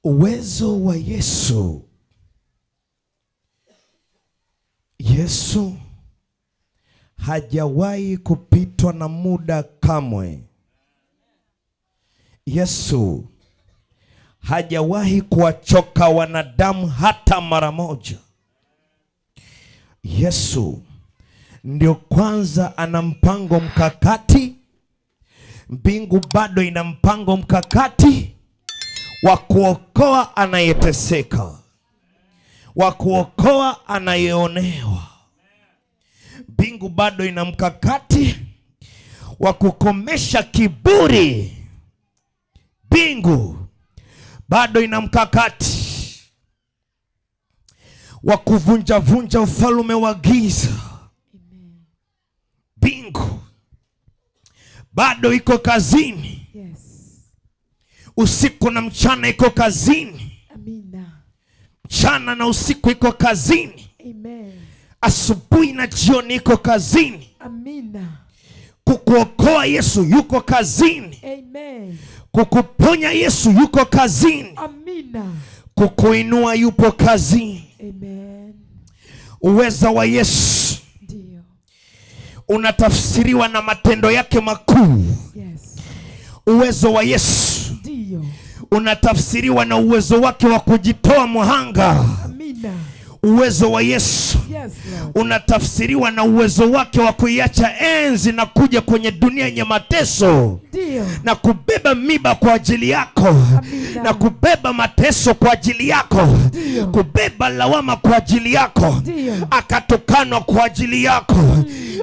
Uwezo wa Yesu. Yesu hajawahi kupitwa na muda kamwe. Yesu hajawahi kuwachoka wanadamu hata mara moja. Yesu ndio kwanza ana mpango mkakati. Mbingu bado ina mpango mkakati wa kuokoa anayeteseka, wa kuokoa anayeonewa. Mbingu bado ina mkakati wa kukomesha kiburi. Mbingu bado ina mkakati wa kuvunja ufalme wa giza. Mbingu bado iko kazini. Usiku na mchana iko kazini. Mchana na usiku iko kazini. Asubuhi na jioni iko kazini. Kukuokoa Yesu yuko kazini. Kukuponya Yesu yuko kazini. Kukuinua yupo kazini. Uweza wa Yesu unatafsiriwa na matendo yake makuu. Uwezo wa Yesu unatafsiriwa na uwezo wake wa kujitoa muhanga. Uwezo wa Yesu unatafsiriwa na uwezo wake wa kuiacha enzi na kuja kwenye dunia yenye mateso na kubeba miba kwa ajili yako. Na kubeba mateso kwa ajili yako. Kubeba lawama kwa ajili yako. Akatukanwa kwa ajili yako.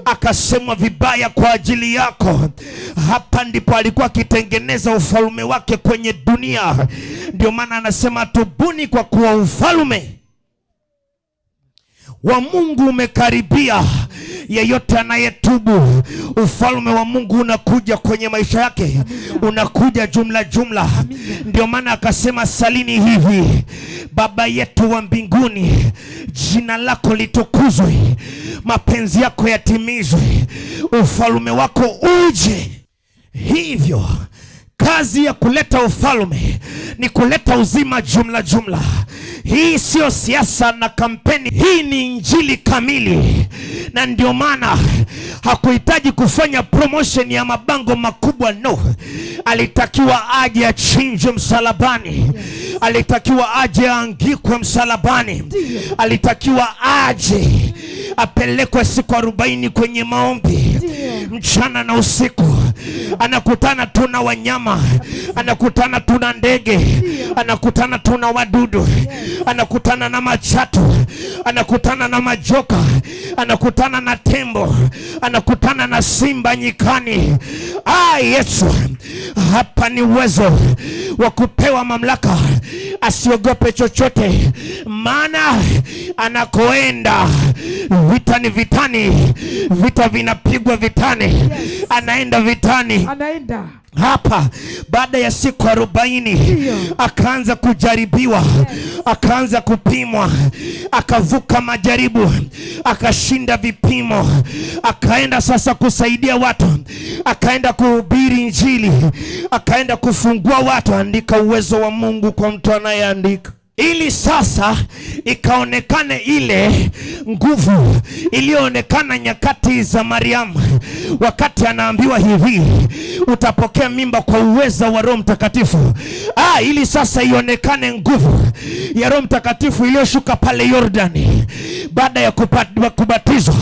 Akasemwa vibaya kwa ajili yako. Hapa ndipo alikuwa akitengeneza ufalme wake kwenye dunia. Ndio maana anasema tubuni, kwa kuwa ufalme wa Mungu umekaribia. Yeyote anayetubu, ufalme wa Mungu unakuja kwenye maisha yake. Unakuja jumla. Ndio maana akasema salini hivi: Baba yetu wa mbinguni, jina lako litukuzwe, mapenzi yako yatimizwe, ufalme wako uje. Hivyo kazi ya kuleta ufalme ni kuleta uzima jumla. Hii sio siasa na kampeni, hii ni injili kamili. Na ndio maana hakuhitaji kufanya promotion ya mabango makubwa, no. Alitakiwa aje achinjwe msalabani. Alitakiwa aje angikwe msalabani. Alitakiwa aje apelekwe siku 40 kwenye maombi. Mchana na usiku anakutana tuna wanyama, anakutana tuna ndege, anakutana tuna wadudu, anakutana na machatu, anakutana na majoka, anakutana na tembo, anakutana na simba nyikani. Yesu hapa ni uwezo wa kupewa mamlaka. Asiogope chochote, maana anakoenda vita ni vitani. Vita vinapigwa vitani. Anaenda vitani. Hapa baada ya siku 40 akaanza kujaribiwa. Akaanza kupimwa. Akavuka majaribu. Akashinda vipimo. Akaenda sasa kusaidia watu. Akaenda kuhubiri injili. Akaenda kufungua watu. Andika uwezo wa Mungu kwa mtu anayeandika. Ili sasa ikaonekane ile nguvu iliyoonekana nyakati za Mariamu, wakati anaambiwa hivi, utapokea mimba kwa uweza wa Roho Mtakatifu. Ili sasa ionekane nguvu ya Roho Mtakatifu iliyoshuka pale Yordani baada ya kubatizwa.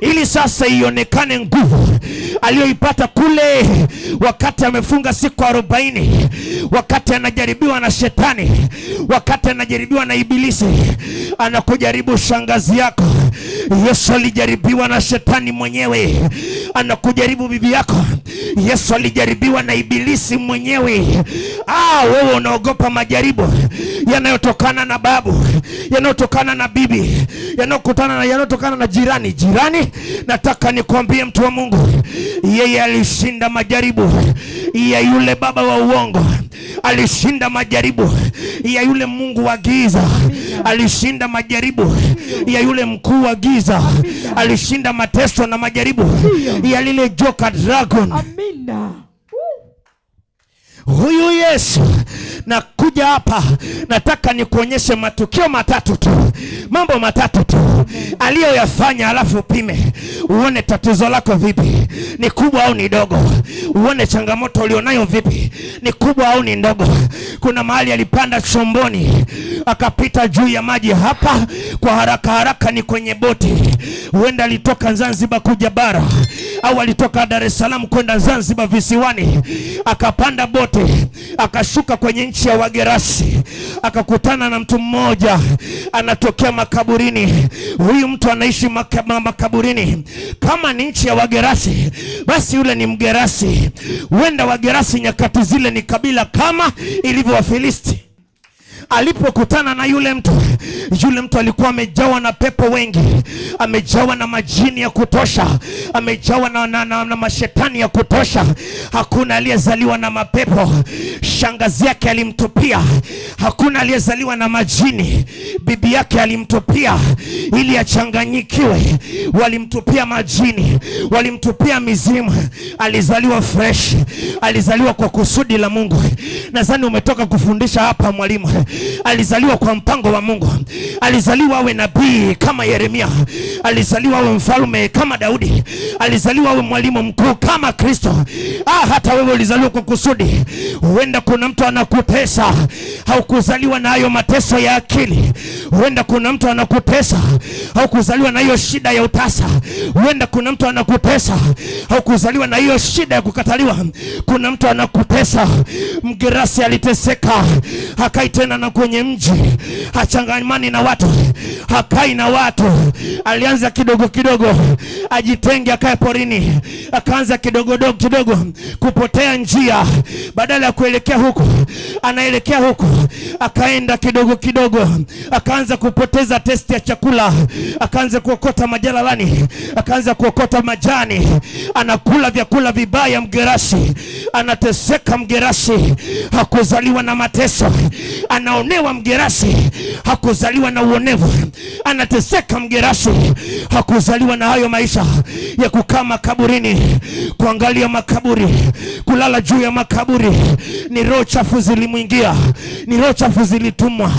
Ili sasa ionekane nguvu aliyoipata kule wakati amefunga siku 40, wakati anajaribiwa na shetani, wakati anajaribiwa na ibilisi. Anakujaribu shangazi yako. Yesu alijaribiwa na shetani mwenyewe. Anakujaribu bibi yako. Yesu alijaribiwa na ibilisi mwenyewe. Wewe unaogopa majaribu yanayotokana na babu, yanayotokana na bibi, yanayotokana na jirani. Nataka nikwambie mtu wa Mungu, yeye alishinda majaribu ya yule baba wa uongo. Alishinda majaribu ya yule mungu wa giza. Alishinda majaribu ya yule mkuu wa giza. Alishinda mateso na majaribu ya lile joka dragon. Huyu Yesu nakuja hapa, nataka nikuonyeshe matukio matatu tu, mambo matatu tu aliyoyafanya, alafu upime uone tatizo lako vipi, ni kubwa au ni dogo. Uone changamoto ulionayo vipi, ni kubwa au ni ndogo. Kuna mahali alipanda chomboni akapita juu ya maji. Hapa kwa haraka haraka ni kwenye boti. Huenda alitoka Zanzibar kuja bara, au alitoka Dar es Salaam kwenda Zanzibar visiwani, akapanda boti akashuka kwenye nchi ya Wagerasi, akakutana na mtu mmoja anatokea makaburini. Huyu mtu anaishi makaburini. Kama ni nchi ya Wagerasi, basi yule ni Mgerasi. Huenda Wagerasi nyakati zile ni kabila kama ilivyo Wafilisti. Alipokutana na yule mtu alikuwa amejawa na pepo wengi, amejawa na majini ya kutosha, amejawa na mashetani ya kutosha. Hakuna aliyezaliwa na mapepo. Shangazi yake alimtupia. Hakuna aliyezaliwa na majini. Bibi yake alimtupia ili achanganyikiwe. Walimtupia majini, walimtupia mizimu. Alizaliwa fresh, alizaliwa kwa kusudi la Mungu. Nadhani umetoka kufundisha hapa mwalimu. Alizaliwa kwa mpango wa Mungu. Alizaliwa awe nabii kama Yeremia. Alizaliwa awe mfalme kama Daudi. Alizaliwa awe mwalimu mkuu kama Kristo. Hata wewe ulizaliwa kwa kusudi. Huenda kuna mtu anakutesa, haukuzaliwa na hayo mateso ya akili. Huenda kuna mtu anakutesa, haukuzaliwa na hiyo shida ya utasa. Huenda kuna mtu anakutesa, haukuzaliwa na hiyo shida ya kukataliwa. Kuna mtu anakutesa. Mgerasi aliteseka, hakai tena na kwenye mji, hachangamani na watu, hakai na watu. Alianza kidogo kidogo ajitenge, akae porini, akaanza kidogo kidogo kupotea njia. Badala ya kuelekea huku anaelekea huku, akaenda kidogo kidogo, akaanza kupoteza testi ya chakula, akaanza kuokota majalalani, akaanza kuokota majani, anakula vyakula vibaya. Mgerasi anateseka. Mgerasi hakuzaliwa na mateso, anaonewa. Mgerasi hakuzaliwa na uonevu, anateseka. Mgerasi hakuzaliwa na hayo maisha ya kukaa makaburini, kuangalia makaburi, kulala juu ya makaburi. Ni roho chafu zilimwingia, ni roho chafu zilitumwa,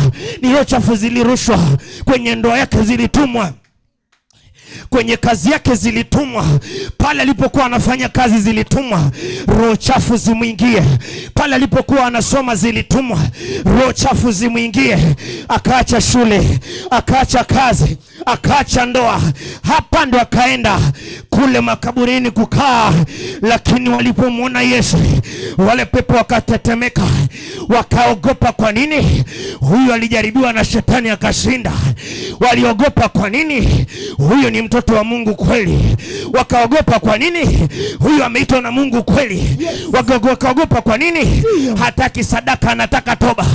ni roho chafu zilirushwa kwenye ndoa yake, zilitumwa kwenye kazi yake, zilitumwa pale alipokuwa anafanya kazi, zilitumwa roho chafu zimwingie. Pale alipokuwa anasoma, zilitumwa roho chafu zimwingie. Akaacha shule, akaacha kazi, akaacha ndoa. Hapa ndo akaenda kule makaburini kukaa. Lakini walipomwona Yesu, wale pepo wakatetemeka, wakaogopa. Kwa nini? Huyu alijaribiwa na shetani akashinda. Waliogopa. Kwa nini? Huyu ni mtoto wa Mungu kweli. Wakaogopa. Kwa nini? Huyu ameitwa na Mungu kweli. Wakaogopa. Kwa nini? Hataki sadaka, anataka toba.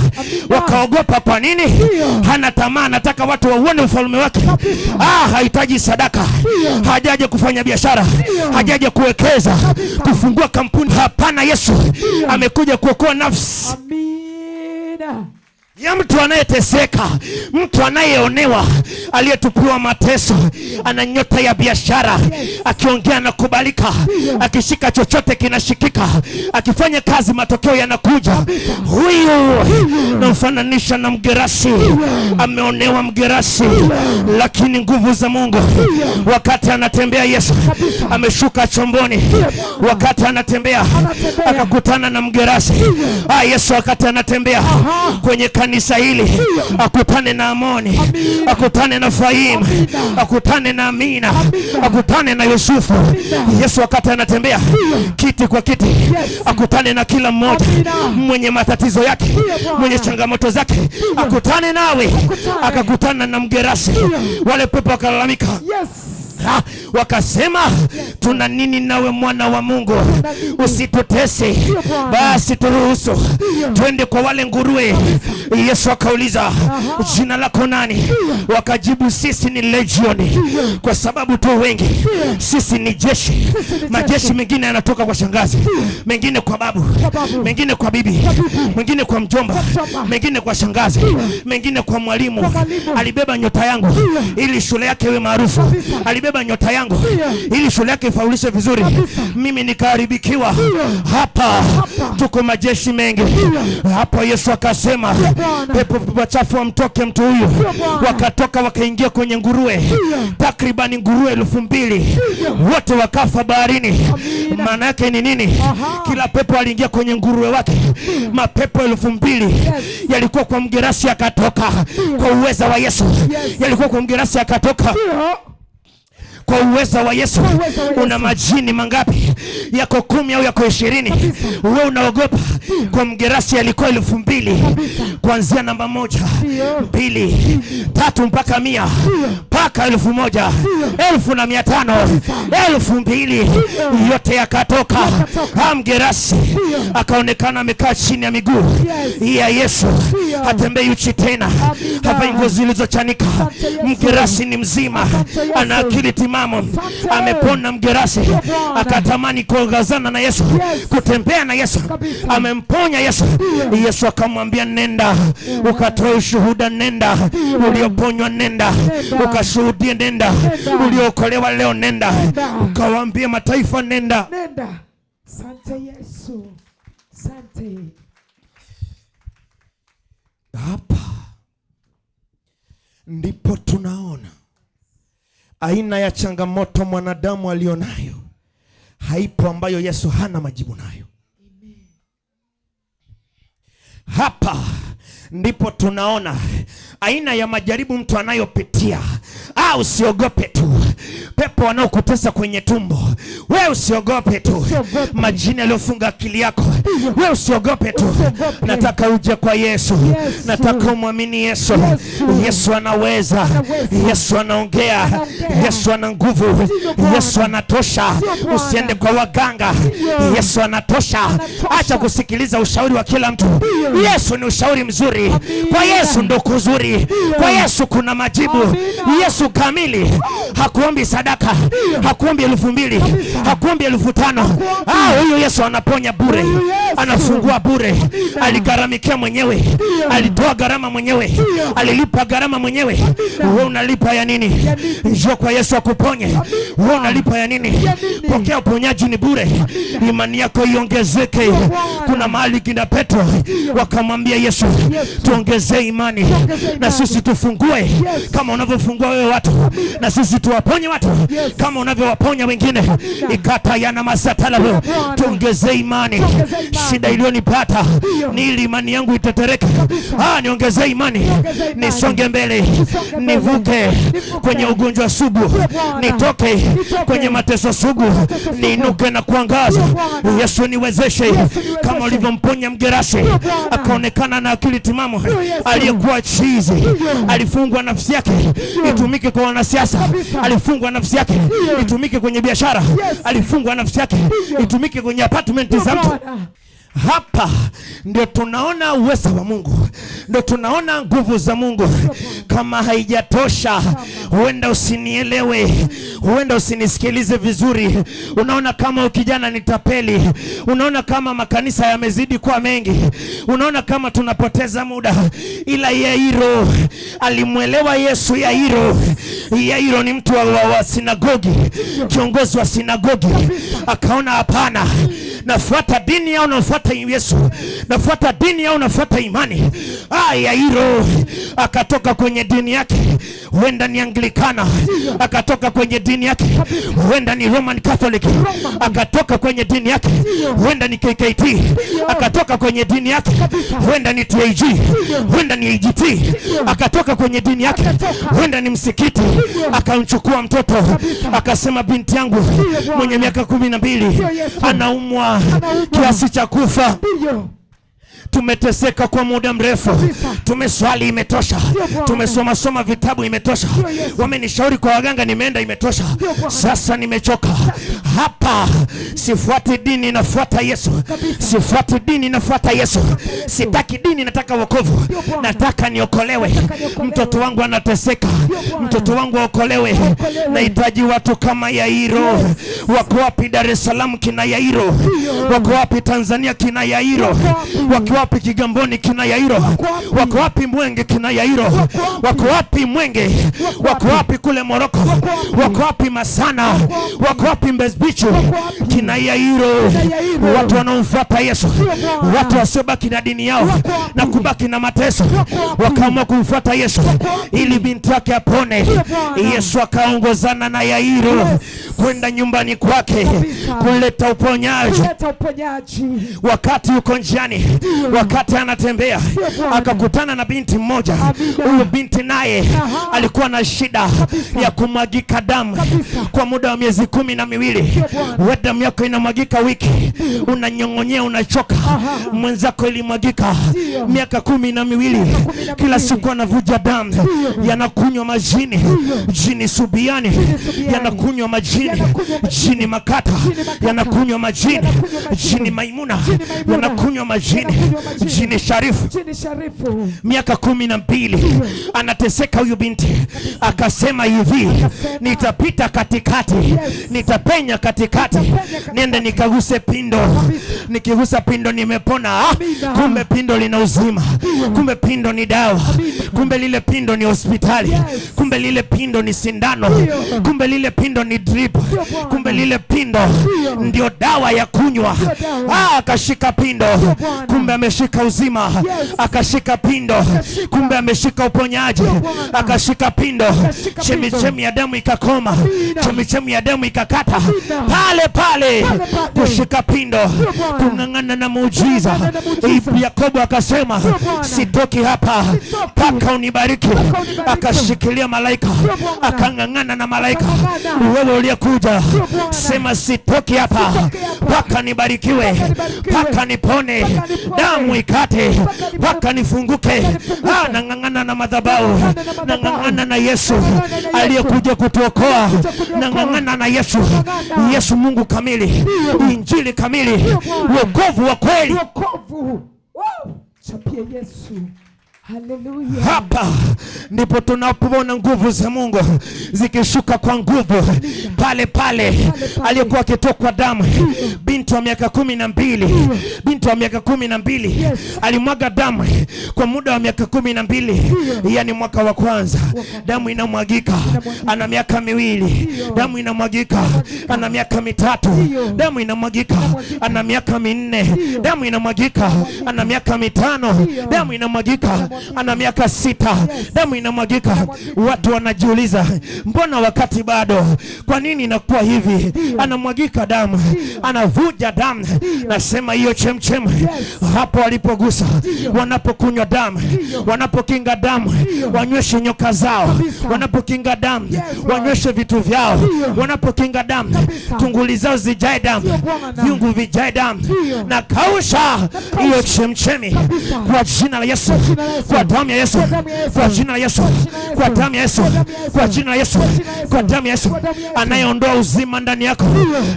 Wakaogopa. Kwa nini? Hana tamaa, anataka watu waone ufalme wake. Hahitaji sadaka. Hajaje kufanya biashara, hajaje kuwekeza, kufungua kampuni. Hapana, Yesu amekuja kuokoa nafsi. Amina. Ya mtu anayeteseka, mtu anayeonewa, aliyetupiwa mateso. Ana nyota ya biashara, akiongea anakubalika, akishika chochote kinashikika, akifanya kazi matokeo yanakuja. Huyu namfananisha na Mgerasi. Ameonewa Mgerasi, lakini nguvu za Mungu. Wakati anatembea Yesu ameshuka chomboni, wakati anatembea akakutana na Mgerasi. Yesu wakati anatembea kwenye kanisa hili, akutane na Amoni, akutane na Fahim, akutane na Amina, akutane na Yusufu. Yesu wakati anatembea kiti kwa kiti, akutane na kila mmoja mwenye matatizo yake, mwenye changamoto zake, akutane nawe. Akakutana na Mgerasi. Wale pepo wakalalamika, wakasema, tuna nini nawe mwana wa Mungu? Usitutese, basi turuhusu twende kwa wale nguruwe Yesu akauliza, jina lako nani? Wakajibu, sisi ni legioni, kwa sababu tu wengi. Sisi ni jeshi. Majeshi mengine yanatoka kwa shangazi, mengine kwa babu, mengine kwa bibi, mengine kwa mjomba, mengine kwa shangazi, mengine kwa mwalimu. Alibeba nyota yangu ili shule yake iwe maarufu. Alibeba nyota yangu ili shule yake ifaulishe vizuri. Mimi nikaharibikiwa. Hapa tuko majeshi mengi. Hapo Yesu akasema, pepo wachafu wamtoke mtu huyu. Wakatoka wakaingia kwenye nguruwe, takriban nguruwe 2000, wote wakafa baharini. Maana yake ni nini? Kila pepo aliingia kwenye nguruwe wake. Mapepo 2000 yalikuwa kwa mgerasi, akatoka kwa uweza wa Yesu. Yalikuwa kwa mgerasi, akatoka kwa uweza wa Yesu. Una majini mangapi? Yako 10 au yako 20? Wewe unaogopa? Kwa mgerasi alikuwa 2000, kuanzia namba 1, 2, 3 mpaka 100 mpaka 1000, 1500, 2000, yote yakatoka. Mgerasi akaonekana amekaa chini ya miguu ya Yesu. Hatembei uchi tena, havai nguo zilizochanika. Mgerasi ni mzima, ana akili timamu. Amepona mgerasi, akatamani kuongozana na Yesu, kutembea na Yesu. Amemponya Yesu. Yesu akamwambia, nenda ukatoe ushuhuda, nenda ulioponywa, nenda ukashuhudie, nenda uliokolewa leo, nenda ukawaambie mataifa, nenda. Asante Yesu. Asante. Hapa ndipo tunaona aina ya changamoto mwanadamu alionayo haipo ambayo Yesu hana majibu nayo. Hapa ndipo tunaona aina ya majaribu mtu anayopitia. Usiogope tu. Pepo wanaokutesa kwenye tumbo, wewe usiogope tu. Majini yaliyofunga akili yako, wewe usiogope tu. Nataka uje kwa Yesu. Nataka umwamini Yesu. Yesu anaweza. Yesu anaongea. Yesu ana nguvu. Yesu anatosha. Usiende kwa waganga. Yesu anatosha. Acha kusikiliza ushauri wa kila mtu. Yesu ni ushauri mzuri. Kwa Yesu ndo kuzuri. Kwa Yesu kuna majibu. Yesu kamili. Hakuombi sadaka, hakuombi 2000, hakuombi 5000. Huyu Yesu anaponya bure, anafungua bure. Aligharamikia mwenyewe, alitoa gharama mwenyewe, alilipa gharama mwenyewe. Wewe unalipa ya nini? Njoo kwa Yesu akuponye. Wewe unalipa ya nini? Pokea uponyaji, ni bure. Imani yako iongezeke. Kuna mahali kina Petro wakamwambia Yesu, tuongezee imani na sisi tufungue kama unavyofungua wewe watu, na sisi tuwaponye watu kama unavyowaponya wengine. Ikata yana masatala, tuongezee imani. Shida iliyonipata ni ili imani yangu itetereke. Niongezee imani, nisonge mbele, nivuke kwenye ugonjwa sugu, nitoke kwenye mateso sugu, niinuke na kuangaza. Yesu niwezeshe kama ulivyomponya mgerasi akaonekana na akili timamu. Aliyekuwa chizi alifungwa nafsi yake itumike kwa wanasiasa, alifungwa nafsi yake itumike kwenye biashara, alifungwa nafsi yake itumike kwenye apartment za mtu. Hapa ndio tunaona uwezo wa Mungu, ndio tunaona nguvu za Mungu. Kama haijatosha, huenda usinielewe, huenda usinisikilize vizuri. Unaona kama ukijana ni tapeli, unaona kama makanisa yamezidi kuwa mengi, unaona kama tunapoteza muda. Ila Yairo alimwelewa Yesu. Yairo ni mtu wa sinagogi, kiongozi wa sinagogi. Akaona hapana, nafuata dini au nafuata Yesu? Nafuata dini au nafuata imani? Yairo akatoka kwenye dini yake, huenda ni Anglikana. Akatoka kwenye dini yake, huenda ni Roman Catholic. Akatoka kwenye dini yake, huenda ni KKT. Akatoka kwenye dini yake, huenda ni TAG, huenda ni AGT. Akatoka kwenye dini yake, huenda ni msikiti. Akamchukua mtoto, akasema binti yangu mwenye miaka 12 anaumwa kiasi cha kufa. Tumeteseka kwa muda mrefu. Tumeswali imetosha. Tumesoma vitabu imetosha. Wamenishauri kwa waganga nimeenda imetosha. Sasa nimechoka. Hapa sifuati dini, nafuata Yesu. Sifuati dini, nafuata Yesu. Sitaki dini, nataka wokovu. Nataka niokolewe. Mtoto wangu anateseka. Mtoto wangu aokolewe. Nahitaji watu kama Yairo. Wako wapi Dar es Salaam kina Yairo? Wako wapi Tanzania kina Yairo? Wako wapi Kigamboni kina Yairo? Wako wapi Mwenge kina Yairo? Wako wapi Mwenge? Wako wapi kule Moroko? Wako wapi Masana? Wako wapi Mbezi Beach kina Yairo? Watu wanaomfuata Yesu, watu wasiobaki na dini yao na kubaki na mateso, wakaamua kumfuata Yesu ili binti yake apone. Yesu akaongozana na Yairo kwenda nyumbani kwake kuleta uponyaji. Wakati yuko njiani, wakati anatembea, akakutana na binti mmoja. Huyo binti naye alikuwa na shida ya kumwagika damu kwa muda wa miezi 12. Damu yako inamwagika wiki, unanyong'onyea, unachoka. Mwenzako ilimwagika miaka 12. Kila siku anavuja damu, yanakunywa majini, jini Subiani yanakunywa majini, jini Makata yanakunywa majini, jini Maimuna yanakunywa majini, jini Sharifu. Miaka 12 anateseka huyu binti. Akasema hivi, nitapita katikati, nitapenya katikati, niende nikaguse pindo. Nikigusa pindo nimepona. Kumbe pindo lina uzima. Kumbe pindo ni dawa. Kumbe lile pindo ni hospitali. Kumbe lile pindo ni sindano. Kumbe lile pindo ni drip. Kumbe lile pindo ndio dawa ya kunywa. Akashika pindo, kumbe ameshika uzima. Akashika pindo, kumbe ameshika uponyaji. Akashika pindo, chemichemi ya damu ikakoma, chemichemi ya damu ikakata pale pale. Kushika pindo, kung'ang'ana na muujiza. Yakobo akasema, sitoki hapa mpaka unibariki. Akashikilia malaika, akang'ang'ana na malaika. Wewe uliyekuja, sema sitoki hapa mpaka nibarikiwe, mpaka nipone, damu ikate, mpaka nifunguke. Nang'ang'ana na madhabahu, nang'ang'ana na Yesu aliyekuja kutuokoa, nang'ang'ana na Yesu. Yesu Mungu kamili, injili kamili, wokovu wa kweli. Chapia Yesu. Hallelujah. Hapa ndipo tunapoona nguvu za Mungu zikishuka kwa nguvu. Pale pale aliyekuwa akitokwa damu, binti wa miaka 12, binti wa miaka 12 alimwaga damu kwa muda wa miaka 12. Yani mwaka wa kwanza damu inamwagika, ana miaka 2. Damu inamwagika, ana miaka 3. Damu inamwagika, ana miaka 4. Damu inamwagika, ana miaka 5. Damu inamwagika, ana miaka 6. Damu inamwagika. Watu wanajiuliza, mbona wakati bado? Kwa nini inakuwa hivi? Anamwagika damu, anavuja damu. Nasema hiyo chemchem hapo walipogusa, wanapokunywa damu, wanapokinga damu, wanyweshe nyoka zao. Wanapokinga damu, wanyweshe vitu vyao. Wanapokinga damu, tunguli zao zijae damu, viungu vijae damu. Na kausha hiyo chemchemi kwa jina la Yesu, kwa damu ya Yesu, kwa jina la Yesu, kwa damu ya Yesu, kwa jina la Yesu, kwa damu ya Yesu. Anayeondoa uzima ndani yako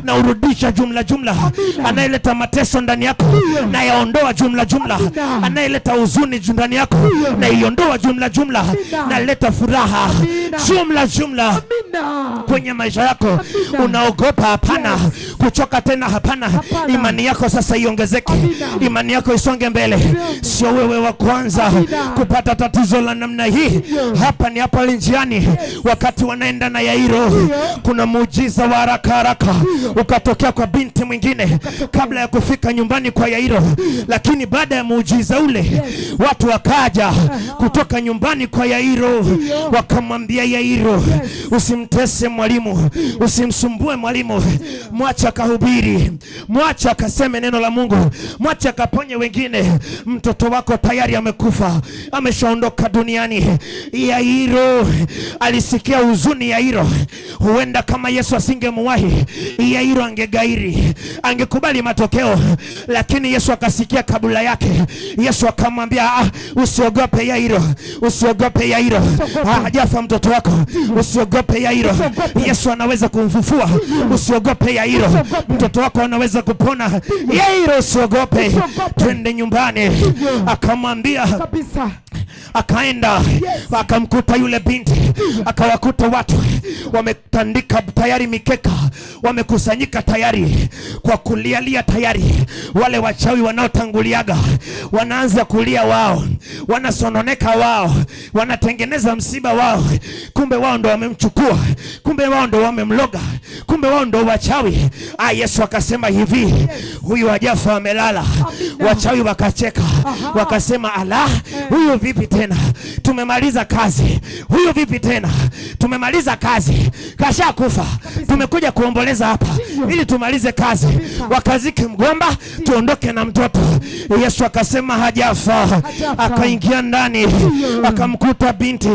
na urudisha jumla jumla. Anayeleta mateso ndani yako na yaondoa jumla jumla. Anayeleta huzuni ndani yako na iondoa jumla jumla. Na leta furaha jumla jumla kwenye maisha yako. Unaogopa? Hapana. Kuchoka tena? Hapana. Imani yako sasa iongezeke, imani yako isonge mbele. Sio wewe wa kwanza kupata tatizo la namna hii. Hapa ni hapa njiani, wakati wanaenda na Yairo, kuna muujiza wa haraka haraka ukatokea kwa binti mwingine kabla ya kufika nyumbani kwa Yairo. Lakini baada ya muujiza ule, watu wakaja kutoka nyumbani kwa Yairo, wakamwambia Yairo, usimtese mwalimu, usimsumbue mwalimu, mwacha kahubiri, mwacha akaseme neno la Mungu, mwacha akaponye wengine. Mtoto wako tayari amekufa. ameshaondoka duniani. Yairo alisikia huzuni. Yairo huenda kama Yesu asingemuwahi, Yairo angegairi, angekubali matokeo, lakini Yesu akasikia kabla yake. Yesu akamwambia, usiogope Yairo, usiogope Yairo, hajafa mtoto wako, usiogope Yairo, Yesu anaweza kumfufua, usiogope Yairo, mtoto wako anaweza kupona. Yairo usiogope, twende nyumbani. Akamwambia kabisa. Akaenda akamkuta yule binti, akawakuta watu wametandika tayari mikeka, wamekusanyika tayari kwa kulialia tayari. Wale wachawi wanaotanguliaga wanaanza kulia wao, wanasononeka wao, wanatengeneza msiba wao. Kumbe wao ndo wamemchukua, kumbe wao ndo wamemloga, kumbe wao ndo wachawi. Yesu akasema hivi, huyu hajafa amelala. Wachawi wakacheka, wakasema ala, huyu vipi tena? Tumemaliza kazi. Huyu vipi tena? Tumemaliza kazi. Kasha kufa. Tumekuja kuomboleza hapa ili tumalize kazi. Wakazike mgomba, tuondoke na mtoto. Yesu akasema hajafa. Akaingia ndani, akamkuta binti.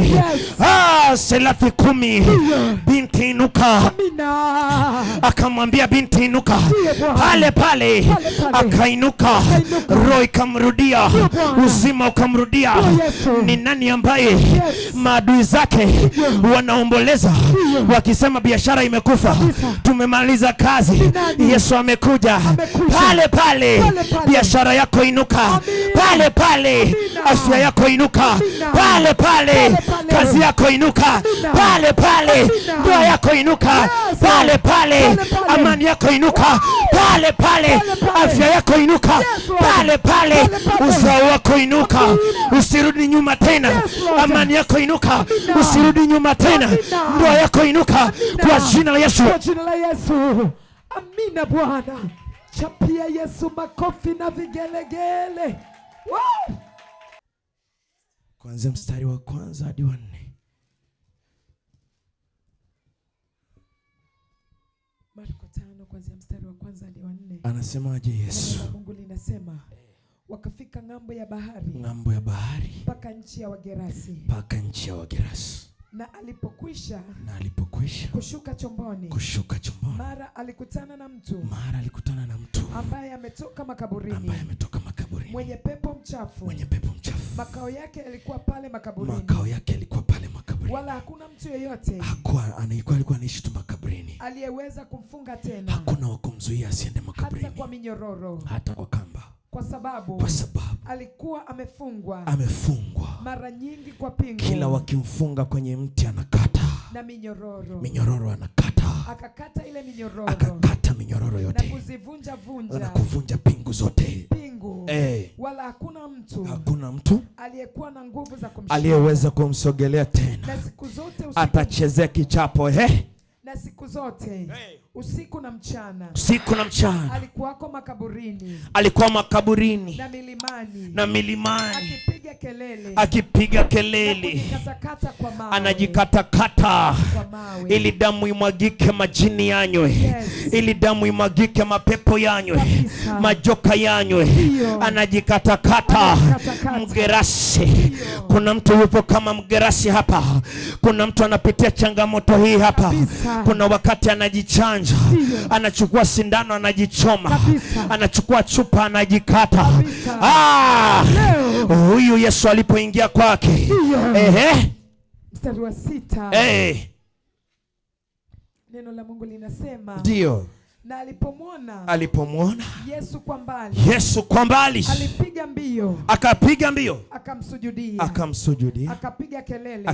Selafi 10. Binti inuka. Akamwambia binti inuka. Pale pale akainuka. Roho ikamrudia, uzima ukamrudia. Ni nani ambaye maadui zake wanaomboleza wakisema biashara imekufa, tumemaliza kazi? Yesu amekuja. Pale pale biashara yako inuka, pale pale afya yako inuka, pale pale kazi yako inuka, pale pale ndoa yako inuka, pale pale amani yako inuka, pale pale afya yako inuka, pale pale uzao wako inuka. Usirudi nyuma tena. Amani yako inuka, usirudi nyuma tena. Ndoa yako inuka kwa jina la Yesu. Kwa jina la Yesu. Amina Bwana. Chapia Yesu makofi na vigelegele. Kuanzia mstari wa 1 hadi wa 4. Marko 5 kuanzia mstari wa 1 hadi wa 4. Anasemaje Yesu? Mungu linasema, wakafika ng'ambo ya bahari. Ng'ambo ya bahari. Mpaka nchi ya Wagerasi. Mpaka nchi ya Wagerasi. Na alipokwisha kushuka chomboni, mara alikutana na mtu ambaye ametoka makaburini, mwenye pepo mchafu. Makao yake yalikuwa pale makaburini. Wala hakuna mtu yeyote alikuwa anaishi tu makaburini, aliyeweza kumfunga tena. Hakuna wa kumzuia asiende makaburini, hata kwa minyororo, hata kwa kamba. Kwa sababu alikuwa amefungwa mara nyingi kwa pingu. Kila wakimfunga kwenye mti anakata, na minyororo anakata. Akakata ile minyororo, akakata minyororo yote, na kuzivunja na kuvunja pingu zote. Wala hakuna mtu aliyekuwa na nguvu za kumshika, aliyeweza kumsogelea tena. Na siku zote atachezea kichapo na siku zote usiku na mchana, alikuwa makaburini na milimani akipiga kelele anajikatakata ili damu imwagike, majini yanywe, ili damu imwagike, mapepo yanywe, majoka yanywe. Anajikatakata Mgerasi. Kuna mtu yupo kama Mgerasi hapa. Kuna mtu anapitia changamoto hii hapa. Kuna wakati anajichanja, anachukua sindano anajichoma, anachukua chupa anajikata. Huyu Yesu alipoingia kwake, mstari wa 6, neno la Mungu linasema, ndio, na alipomwona Yesu kwa mbali, akapiga mbio, akamsujudia, akapiga kelele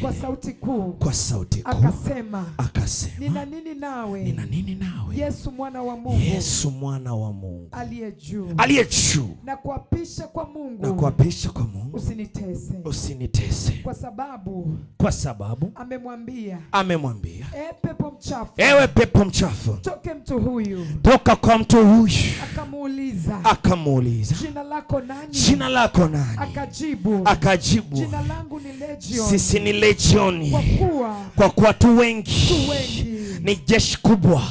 kwa sauti kuu, akasema, nina nini nawe Yesu mwana wa Mungu aliye juu, na kuapisha kwa Mungu usinitese, kwa sababu amemwambia ewe pepo mchafu, toka kwa mtu huyu. Akamuuliza, jina lako nani? Akajibu, jina langu ni Legion. Sisi ni legioni, kwa kuwa tu wengi ni jeshi kubwa.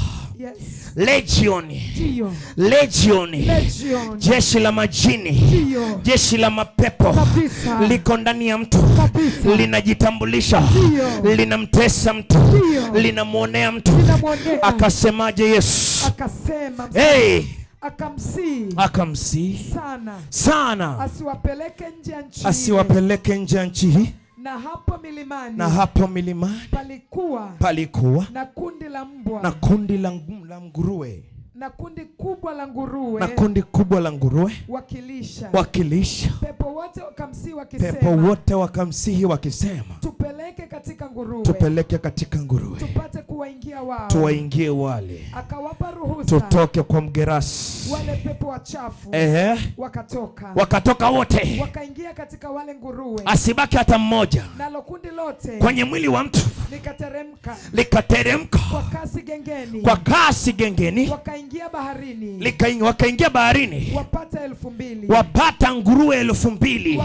Legion. Ndio. Legion. Legion. Jeshi la majini. Ndio. Jeshi la mapepo. Kabisa. Liko ndani ya mtu. Kabisa. Linajitambulisha. Ndio. Linamtesa mtu. Ndio. Linamwonea mtu. Linamwonea. Akasemaje Yesu? Akasema. Hey. Akamsii sana asiwapeleke nje ya nchi hii. Na hapo milimani palikuwa na kundi la mbwa na kundi la nguruwe na kundi kubwa la nguruwe wakilisha. Pepo wote wakamsihi wakisema, tupeleke katika nguruwe tuwaingie wale. Akawapa ruhusa tutoke kwa mgerasi. Wale pepo wachafu wakatoka wote, wakaingia katika wale nguruwe, asibaki hata mmoja. Nalo kundi lote kwenye mwili wa mtu likateremka kwa kasi gengeni, wakaingia baharini, wapata nguruwe 2000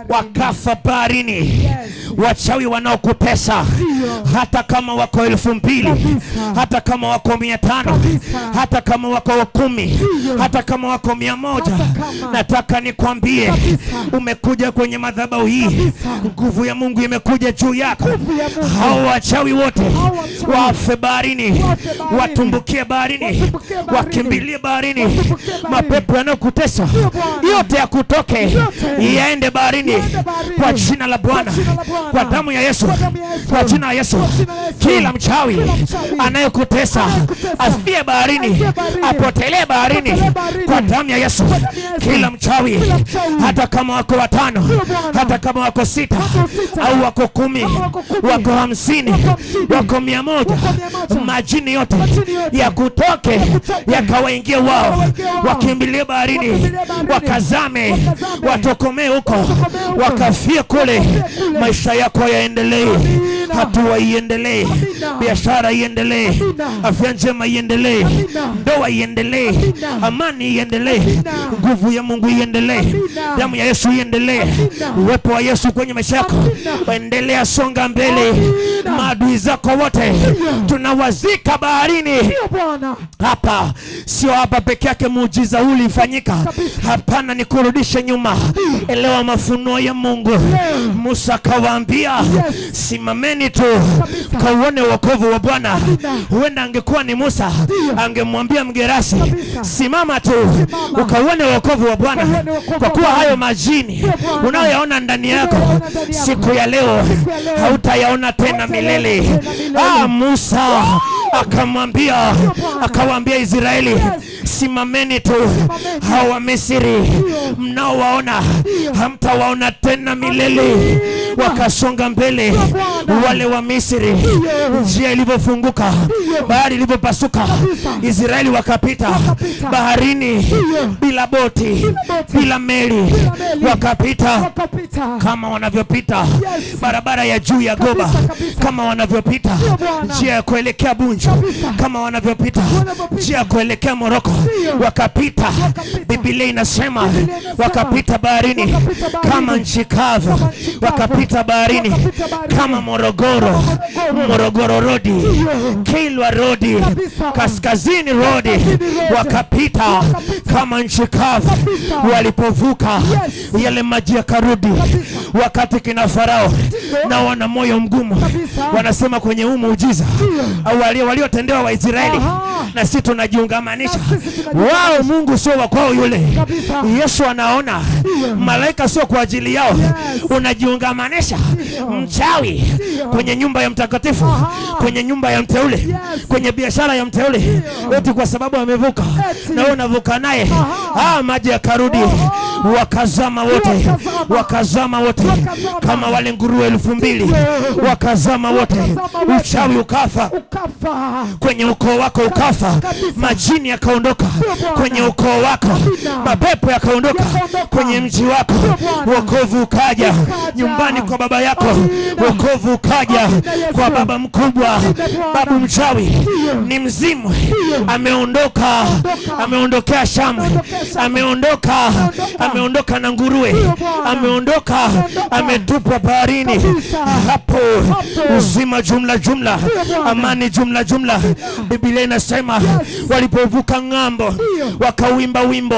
wakafa baharini. Yes. Wachawi wanaokutesa, hata kama wako 2000, hata kama wako 500, hata kama wako 10, hata kama wako 100, nataka nikwambie, umekuja kwenye madhabahu hii, nguvu ya Mungu imekuja juu yako. Hao wachawi wote wafe baharini, watumbukie baharini, wakimbilie baharini. Mapepo yanayokutesa yote yakutoke, yaende baharini kwa jina la Bwana, kwa damu ya Yesu, kwa jina la Yesu. Kila mchawi anayekutesa afie baharini, apotelee baharini kwa damu ya Yesu. Kila mchawi, hata kama wako 5, hata kama wako 6 au wako 10, wako 50, wako 100, majini yote yakutoke, yakawaingie wao, wakimbilie baharini, wakazame, watokomee huko, wakafie kule. Maisha yako yaendelee, hatua iendelee, biashara iendelee, afya njema iendelee, ndoa iendelee, amani iendelee, nguvu ya Mungu iendelee, damu ya Yesu iendelee, uwepo wa Yesu kwenye maisha yako waendelea. Songa mbele. Maadui zako wote tunawazika baharini. Hapa sio hapa peke yake muujiza ulifanyika, hapana, ni kurudisha nyuma. Elewa mafunuo ya Mungu. Musa kawaambia, simameni tu kauone wokovu wa Bwana. Huenda angekuwa ni Musa, angemwambia mgerasi, simama tu ukauone wokovu wa Bwana, kwa kuwa hayo majini unayoyaona ndani yako siku ya leo hautayaona tena milele. Musa akawaambia Israeli, simameni tu, hawa Misri mnaowaona hamtawaona tena milele. Wakasonga mbele. Wale wa Misri, njia ilivyofunguka, bahari ilivyopasuka, Israeli wakapita baharini bila boti, bila meli, wakapita kama wanavyopita barabara ya juu ya Goba, kama wanavyopita njia ya kuelekea Bunju, kama wanavyopita njia ya kuelekea Moroko, wakapita. Biblia inasema wakapita baharini kama nchi kavu, wakapita baharini kama Morogoro Road, Kilwa Road, Kaskazini Road, wakapita kama nchi kavu. Walipovuka yale maji yakarudi. Wakati kina Farao na wana moyo mgumu, wanasema kwenye huu muujiza au waliotendewa Waisraeli, na sisi tunajiungamanisha wao. Mungu sio wa kwao yule. Yesu anaona malaika sio kwa ajili yao. Unajiungamanisha mchawi kwenye nyumba ya mtakatifu, kwenye nyumba ya mteule, kwenye biashara ya mteule, eti kwa sababu amevuka na wewe unavuka naye. Maji yakarudi, wakazama wote kama wale nguruwe 2000, wakazama wote. Uchawi ukafa kwenye ukoo wako, ukafa. Majini yakaondoka kwenye ukoo wako, mapepo yakaondoka kwenye mji wako. Wokovu ukaja nyumbani kwa baba yako, wokovu ukaja kwa baba mkubwa. Babu mchawi ni mzimu, ameondokea Shamu, ameondoka na nguruwe, ameondoka ametupwa baharini. Hapo uzima jumla jumla, amani jumla jumla. Biblia inasema walipovuka ng'ambo wakawimba wimbo.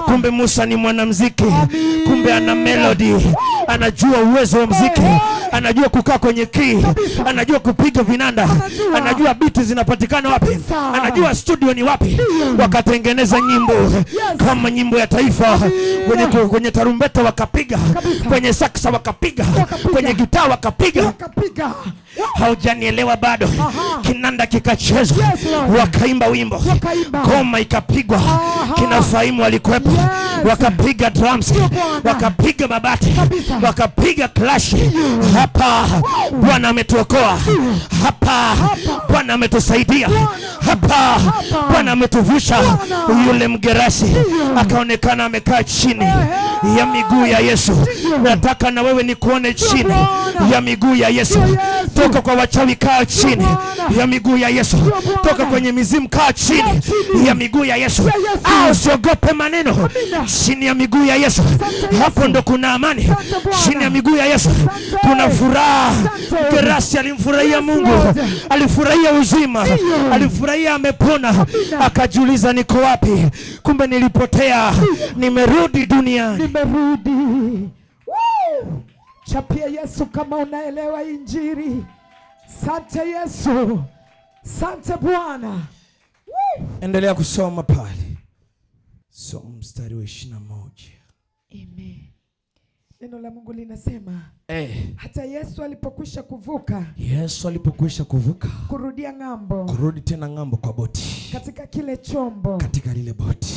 Kumbe Musa ni mwanamuziki, kumbe ana melody, anajua uwezo wa muziki, anajua kukaa kwenye key, anajua kupiga vinanda, anajua biti zinapatikana wapi, anajua studio ni wapi. Wakatengeneza nyimbo kama nyimbo ya taifa. Kwenye tarumbeta wakapiga, kwenye saksa wakapiga, kwenye gitaa wakapiga. Haujanielewa bado? Kinanda kikachezwa, wakaimba wimbo, ngoma ikapigwa, kina Faimu walikuwepo, wakapiga drums, wakapiga mabati, wakapiga clash. Hapa Bwana ametuokoa, hapa Bwana ametusaidia, hapa Bwana ametuvusha. Yule mgerasi akaonekana amekaa chini ya miguu ya Yesu. Nataka na wewe nikuone chini ya miguu ya Yesu. Toka kwa wachawi, kaa chini ya miguu ya Yesu. Toka kwenye mizimu, kaa chini ya miguu ya Yesu. Usiogope maneno, chini ya miguu ya Yesu. Hapo ndo kuna amani, chini ya miguu ya Yesu kuna furaha. Gerasi alimfurahia Mungu, alifurahia uzima, alifurahia amepona. Akajiuliza, niko wapi? Kumbe nilipotea, nimerudi duniani. Nimerudi. Chapia Yesu kama unaelewa Injili. Sante Yesu, sante Bwana. Endelea kusoma pale, soma mstari wa 21. Amen. Neno la Mungu linasema hata Yesu alipokwisha kuvuka, kurudia ng'ambo, kurudi tena ng'ambo kwa boti, katika kile chombo, katika lile boti,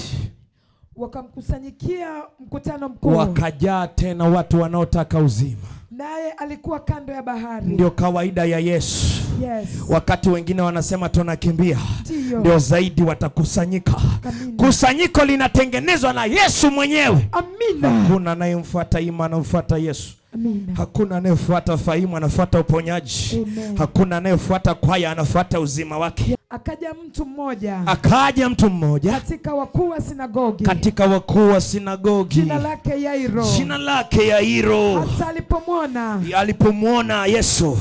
wakamkusanyikia mkutano mkuu, wakajaa tena watu wanaotaka uzima, naye alikuwa kando ya bahari. Ndio kawaida ya Yesu. Wakati wengine wanasema tunakimbia, ndio zaidi watakusanyika. Kusanyiko linatengenezwa na Yesu mwenyewe. Amina. Hakuna anayemfuata Ima, anamfuata Yesu. Amina. Hakuna anayefuata Faimu, anafuata uponyaji. Amen. Hakuna anayefuata kwaya, anafuata uzima wake. Akaja mtu mmoja katika wakuu wa sinagogi, jina lake Yairo. Hata alipomwona Yesu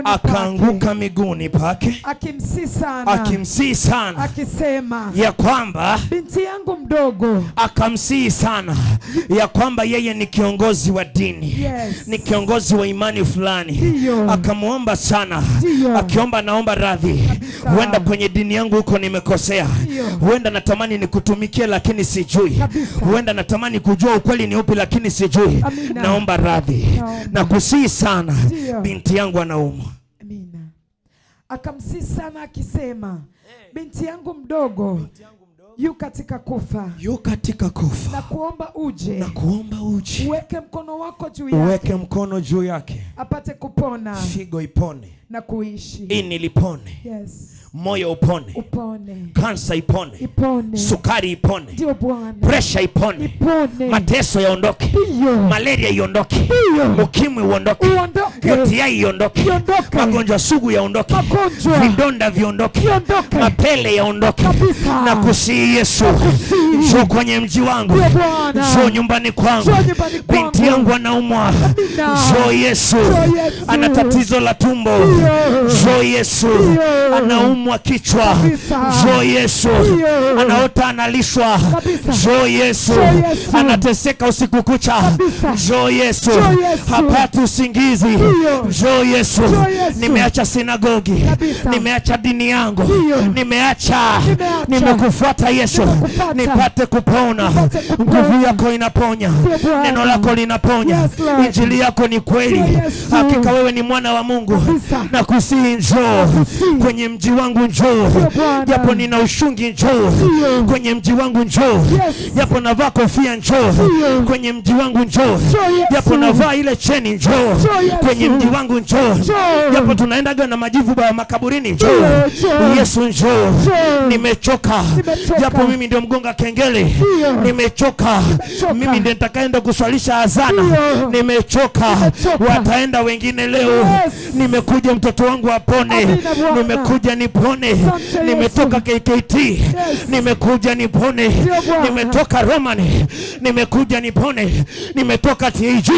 akaanguka miguuni pake, akimsihi sana akisema ya kwamba binti yangu mdogo, akamsihi sana ya kwamba yeye ni kiongozi wa dini, ni kiongozi wa imani fulani. Akamwomba sana, akiomba naomba radhi, huenda kwenye dini yangu huko nimekosea, huenda natamani nikutumikie lakini sijui, huenda natamani kujua ukweli ni upi lakini sijui. Naomba radhi na kusihi sana, binti yangu anaumwa. Amina. Akamsihi sana akisema, binti yangu mdogo yu katika kufa. Na kuomba uje. Uweke mkono juu yake. Apate kupona. Figo ipone. Na kuishi. Ini lipone. Moyo upone. Kansa ipone. Sukari ipone. Pressure ipone. Mateso yaondoke. Malaria iondoke. Ukimwi uondoke. UTI iondoke. Magonjwa sugu yaondoke. Vidonda viondoke. Mapele yaondoke. Na kusihi Yesu, njoo kwenye mji wangu, njoo nyumbani kwangu. Binti yangu anaumwa, njoo Yesu. Ana tatizo la tumbo, njoo Yesu. Anaumwa kichwa, njoo Yesu. Anaota analishwa, njoo Yesu. Anateseka usiku kucha, njoo Yesu. Hapati usingizi, njoo Yesu. Nimeacha sinagogi, nimeacha dini yangu, nimekufuata Yesu, nipate kupona. Nguvu yako inaponya, neno lako linaponya, injili yako ni kweli. Hakika wewe ni mwana wa Mungu. Na kusihi njoo kwenye mji wangu, njoo. Japo nina ushungi, njoo kwenye mji wangu, njoo. Japo navaa kofia, njoo kwenye mji wangu, njoo. Japo navaa ile cheni, njoo kwenye kwenye mji wangu njoo. Japo tunaendaga na majivu ba makaburini njoo. Yesu njoo. Nimechoka. Japo mimi ndio mgonga kengele. Nimechoka. Mimi ndio nitakaenda kuswalisha azana. Nimechoka. Wataenda wengine leo. Nimekuja mtoto wangu apone. Nimekuja nipone. Nimetoka KKT. Nimekuja nipone. Nimetoka Romani. Nimekuja nipone. Nimetoka TAG.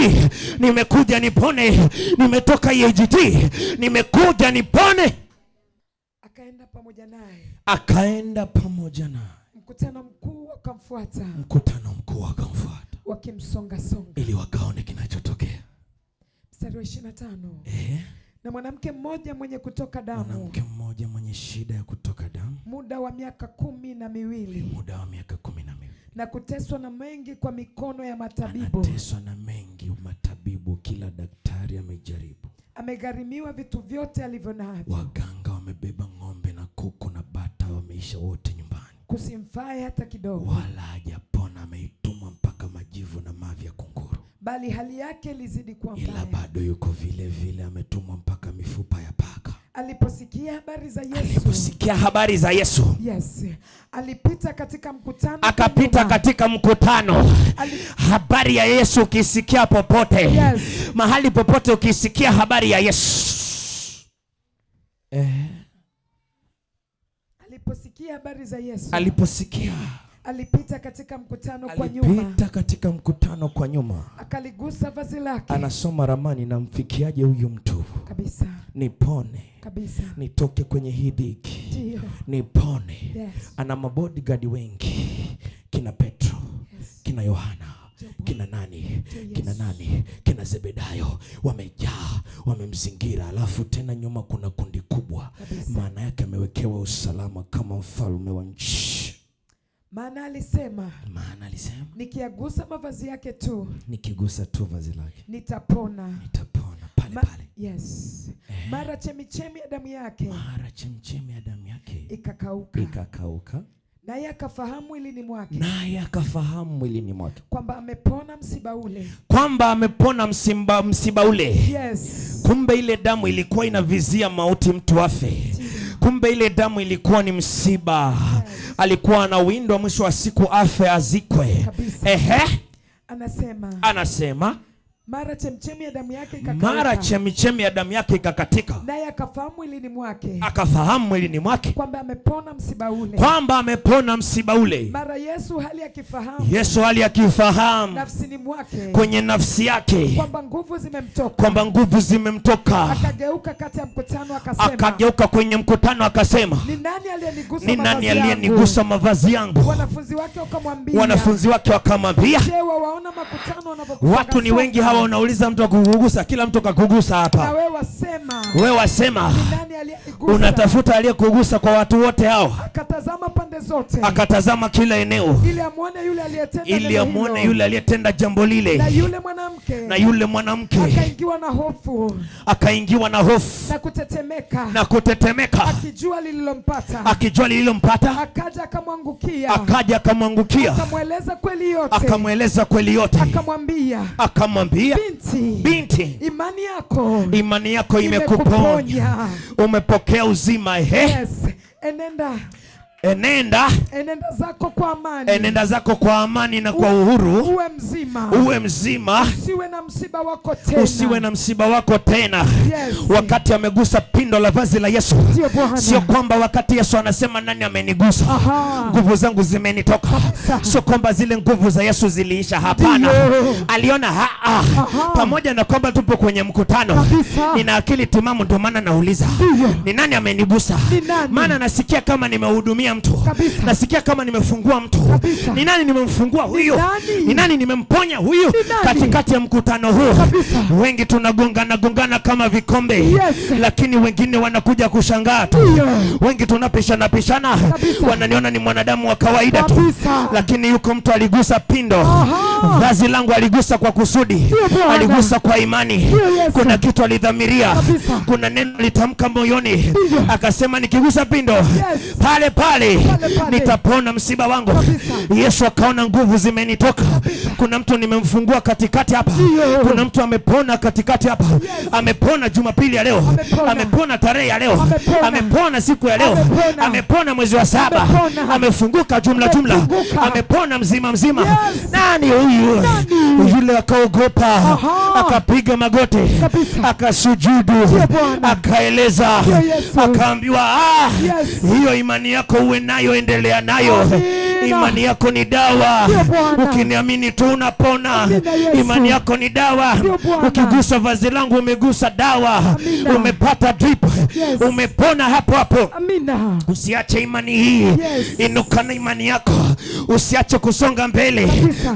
Nimekuja nipone. Nimetoka EAGT. Nimekuja nipone. Akaenda pamoja naye. Akaenda pamoja naye. Mkutano mkuu ukamfuata. Mkutano mkuu ukamfuata. Wakimsonga songa. Ili wakaone kinachotokea. Mstari wa 25. Na mwanamke mmoja mwenye kutoka damu. Mwanamke mmoja mwenye shida ya kutoka damu. Muda wa miaka 12. Muda wa miaka 12. Na kuteswa na mengi kwa mikono ya matabibu. Anateswa na mengi matabibu, kila daktari amejaribu. Amegharimiwa vitu vyote alivyo navyo. Waganga wamebeba ng'ombe na kuku na bata, wameisha wote nyumbani. Kusimfae hata kidogo. Wala hajapona, ameitumwa mpaka majivu na mavi ya kunguru. Bali hali yake ilizidi kuwa mbaya. Ila bado yuko vile vile, ametumwa mpaka mifupa ya paka. Aliposikia habari za Yesu. Yes. Alipita katika mkutano. Akapita katika mkutano. Habari ya Yesu ukisikia popote. Yes. Mahali popote ukisikia habari ya Yesu. Aliposikia habari za Yesu. Alipita katika mkutano kwa nyuma. Alipita katika mkutano kwa nyuma. Akaligusa vazi lake. Anasoma ramani, na mfikiaje huyu mtu? Kabisa. Nipone. Kabisa. Nitoke kwenye hii dhiki. Nipone. Yes. Ana mabodyguard wengi. Kina Petro. Yes. Kina Yohana. Kina nani? Kina nani? Kina Zebedayo. Wamejaa, wamemzingira. Alafu tena nyuma kuna kundi kubwa. Maana yake amewekewa usalama kama mfalme wa nchi. Maana alisema nikiagusa mavazi yake tu. Nikigusa tu vazi lake. Nitapona. Pale. Yes. Mara chemichemi ya damu yake. Ikakauka. Naye akafahamu mwilini mwake. Kwamba amepona msiba ule. Yes. Kumbe ile damu ilikuwa inavizia mauti, mtu afe. Kumbe ile damu ilikuwa ni msiba. Yes. Alikuwa anawindwa mwisho wa siku afe, azikwe. Anasema mara chemchemi ya damu yake ikakatika. Naye akafahamu mwilini mwake. Kwamba amepona msiba ule. Mara Yesu hali akifahamu kwenye nafsi yake kwamba nguvu zimemtoka. Akageuka kwenye mkutano akasema, ni nani aliyenigusa mavazi yangu? Wanafunzi wake wakamwambia, watu ni wengi hawa, unauliza mtu akugusa, kila mtu akakugusa hapa. Wewe wasema unatafuta aliyekugusa kwa watu wote hao. Akatazama kila eneo ili amuone yule aliyetenda jambo lile. Na yule mwanamke akaingiwa na hofu na kutetemeka akijua lililompata. Akaja akamwangukia akamweleza kweli yote. Akamwambia, binti, imani yako imekuponya. Umepokea uzima. Yes. Enenda zako kwa amani na kwa uhuru. Uwe mzima. Usiwe na msiba wako tena. Yes. Wakati amegusa pindo la vazi la Yesu, sio kwamba wakati Yesu anasema nani amenigusa, nguvu zangu zimenitoka. Sio kwamba zile nguvu za Yesu ziliisha. Hapana. Aliona pamoja na kwamba tupo kwenye mkutano, nina akili timamu, ndio maana nauliza ni nani amenigusa. Maana nasikia kama nimehudumia mtu. Nasikia kama nimefungua mtu. Ni nani nimemfungua huyo? Ni nani nimemponya huyo? Katikati ya mkutano huu wengi tunagongana kama vikombe. Yes. Lakini wengine wanakuja kushangaa tu. Wengi tunapishana wananiona ni mwanadamu wa kawaida tu. Lakini yuko mtu aligusa pindo Vazi langu aligusa kwa kusudi, aligusa kwa imani. Kuna kitu alidhamiria, kuna neno litamka moyoni, akasema nikigusa pindo pale pale nitapona msiba wangu. Yesu akaona nguvu zimenitoka. Kuna mtu nimemfungua katikati hapa. Kuna mtu amepona katikati hapa. Amepona Jumapili ya leo, amepona tarehe ya leo, amepona siku ya leo, amepona mwezi wa 7, amefunguka jumla, amepona mzima. Nani huyu? Yule akaogopa, akapiga magoti, akasujudu, akaeleza, akaambiwa hiyo imani yako uwe nayo, endelea nayo. Imani yako ni dawa. Ukiniamini tu unapona. Imani yako ni dawa. Ukigusa vazi langu umegusa dawa. Umepata drip. Umepona hapo. Usiache imani hii. Inuka na imani yako. Usiache kusonga mbele.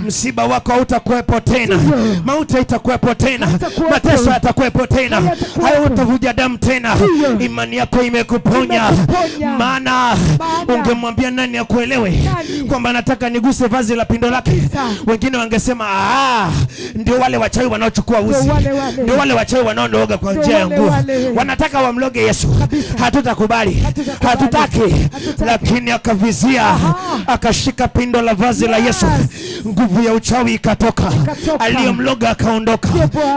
Msiba wako hautakuwepo tena. Mauti haitakuwepo tena. Mateso hayatakuwepo tena. Hautavuja damu tena. Imani yako imekuponya. Maana ungemwambia nani akuelewe kwamba nataka niguse vazi la pindo lake? Wengine wangesema ndio wale wachawi wanaochukua uzi, ndio wale wachawi wanaondoga kwa njia ya nguo, wanataka wamloge Yesu. Hatutakubali, hatutaki. Lakini akavizia, akashika pindo la vazi la Yesu. Nguvu ya uchawi ikatoka. Aliyemloga akaondoka,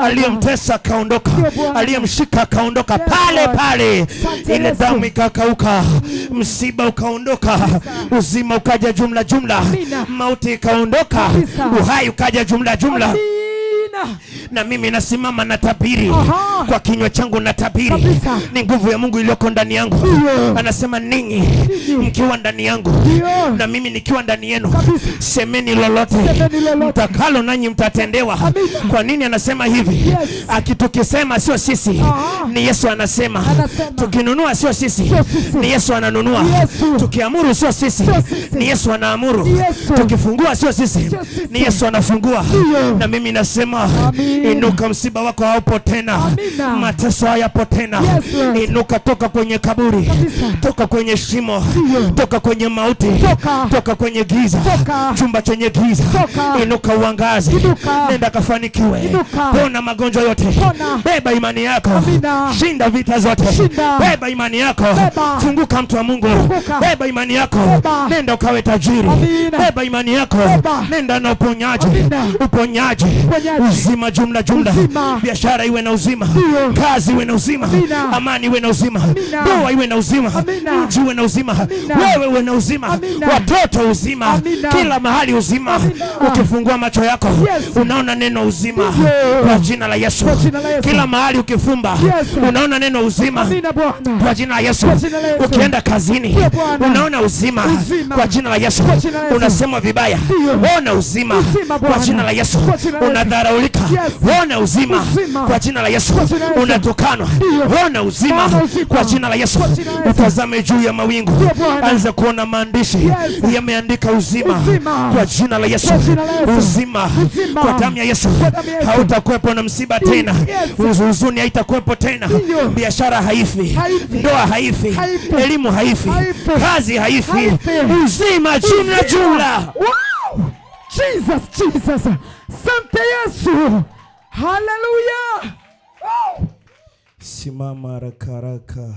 aliyemtesa akaondoka, aliyemshika akaondoka. Pale ile damu ikakauka, msiba ukaondoka, uzima ukaja jumla. Mauti ikaondoka, uhai ukaja jumla. Na mimi nasimama na tabiri kwa kinywa changu, na tabiri ni nguvu ya Mungu iliyoko ndani yangu. Anasema ninyi mkiwa ndani yangu na mimi nikiwa ndani yenu, semeni lolote mtakalo nanyi mtatendewa. Kwa nini anasema hivi? Akitukisema sio sisi, ni Yesu anasema. Tukinunua sio sisi, ni Yesu ananunua. Tukiamuru sio sisi, ni Yesu anaamuru. Tukifungua sio sisi, ni Yesu anafungua. Na mimi nasema inuka, msiba wako haupo tena. Mateso hayapo tena. Inuka, toka kwenye kaburi, toka kwenye shimo, toka kwenye mauti, toka kwenye giza, chumba chenye giza. Inuka uangaze, nenda kafanikiwe. Pona magonjwa yote, beba imani yako, shinda vita zote, beba imani yako. Funguka mtu wa Mungu, beba imani yako, nenda ukawe tajiri. Beba imani yako, nenda na uponyaji, uzima jumla. Biashara iwe na uzima, kazi iwe na uzima, amani iwe na uzima, ndoa iwe na uzima, mji iwe na uzima, wewe uwe na uzima, watoto uzima, kila mahali uzima. Ukifungua macho yako unaona neno uzima kwa jina la Yesu. Kila mahali ukifumba unaona neno uzima kwa jina la Yesu. Ukienda kazini unaona uzima kwa jina la Yesu. Unasema vibaya, ona uzima kwa jina la Yesu. Unadharaulika, ona uzima kwa jina la Yesu. Unatukanwa, ona uzima kwa jina la Yesu. Utazame juu ya mawingu, anza kuona maandishi yameandika uzima kwa jina la Yesu. Uzima kwa damu ya Yesu. Hautakuwepo na msiba tena, huzuni haitakuwepo tena, biashara haifi, ndoa haifi, elimu haifi, kazi haifi, uzima jumla. Jesus. Sante Yesu. Hallelujah. Simama haraka.